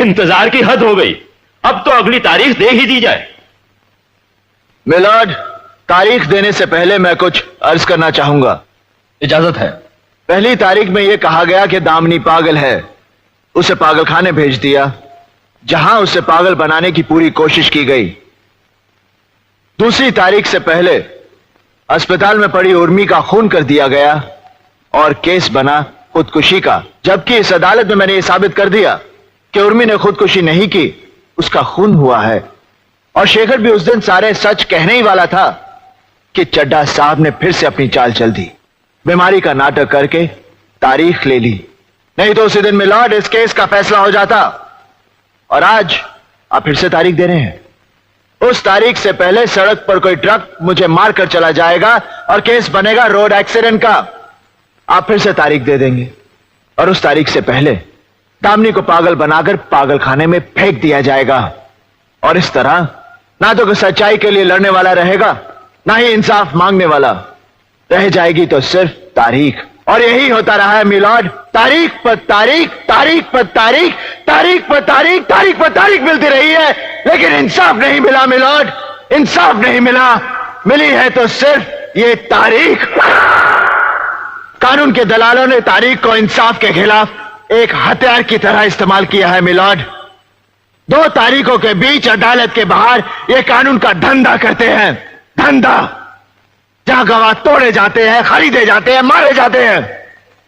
इंतजार की हद हो गई, अब तो अगली तारीख दे ही दी जाए। मिलॉर्ड, तारीख देने से पहले मैं कुछ अर्ज करना चाहूंगा। इजाजत है। पहली तारीख में यह कहा गया कि दामिनी पागल है, उसे पागलखाने भेज दिया, जहां उसे पागल बनाने की पूरी कोशिश की गई। दूसरी तारीख से पहले अस्पताल में पड़ी उर्मी का खून कर दिया गया और केस बना खुदकुशी का, जबकि इस अदालत में मैंने यह साबित कर दिया कि उर्मी ने खुदकुशी नहीं की, उसका खून हुआ है। और शेखर भी उस दिन सारे सच कहने ही वाला था कि चड्ढा साहब ने फिर से अपनी चाल चल दी, बीमारी का नाटक करके तारीख ले ली। नहीं तो उसी दिन मिलॉर्ड इस केस का फैसला हो जाता। और आज आप फिर से तारीख दे रहे हैं। उस तारीख से पहले सड़क पर कोई ट्रक मुझे मारकर चला जाएगा और केस बनेगा रोड एक्सीडेंट का। आप फिर से तारीख दे देंगे और उस तारीख से पहले दामिनी को पागल बनाकर पागलखाने में फेंक दिया जाएगा। और इस तरह ना तो कोई सच्चाई के लिए लड़ने वाला रहेगा, ना ही इंसाफ मांगने वाला। रह जाएगी तो सिर्फ तारीख। और यही होता रहा है मिलॉर्ड, तारीख पर तारीख, तारीख पर तारीख, तारीख पर तारीख, तारीख पर तारीख मिलती रही है, लेकिन इंसाफ नहीं मिला मिलॉर्ड, इंसाफ नहीं मिला। मिली है तो सिर्फ ये तारीख। कानून के दलालों ने तारीख को इंसाफ के खिलाफ एक हथियार की तरह इस्तेमाल किया है मिलॉर्ड। 2 तारीखों के बीच अदालत के बाहर ये कानून का धंधा करते हैं, धंधा, जहां गवाह तोड़े जाते हैं, खरीदे जाते हैं, मारे जाते हैं,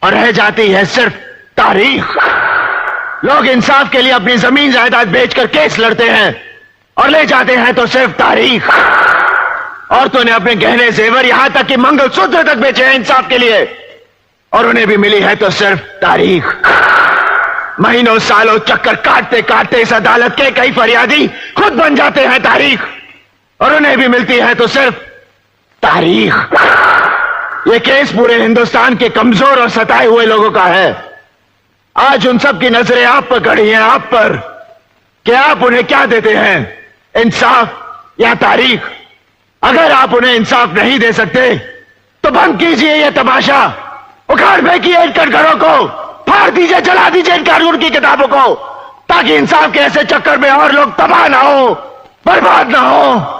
और रह जाती है सिर्फ तारीख। लोग इंसाफ के लिए अपनी जमीन जायदाद बेचकर केस लड़ते हैं और ले जाते हैं तो सिर्फ तारीख। औरतों ने अपने गहने जेवर, यहां तक कि मंगलसूत्र तक बेचे हैं इंसाफ के लिए, और उन्हें भी मिली है तो सिर्फ तारीख। महीनों सालों चक्कर काटते काटते इस अदालत के कई फरियादी खुद बन जाते हैं तारीख, और उन्हें भी मिलती है तो सिर्फ तारीख। यह केस पूरे हिंदुस्तान के कमजोर और सताए हुए लोगों का है। आज उन सब की नजरें आप पर गड़ी हैं, आप पर, कि आप उन्हें क्या देते हैं, इंसाफ या तारीख। अगर आप उन्हें इंसाफ नहीं दे सकते तो बंद कीजिए यह तमाशा, उखाड़ फेंकिए इन कटघरों को, फाड़ दीजिए, जला दीजिए इन कानून की किताबों को, ताकि इंसाफ के ऐसे चक्कर में और लोग तबाह ना हो, बर्बाद ना हो।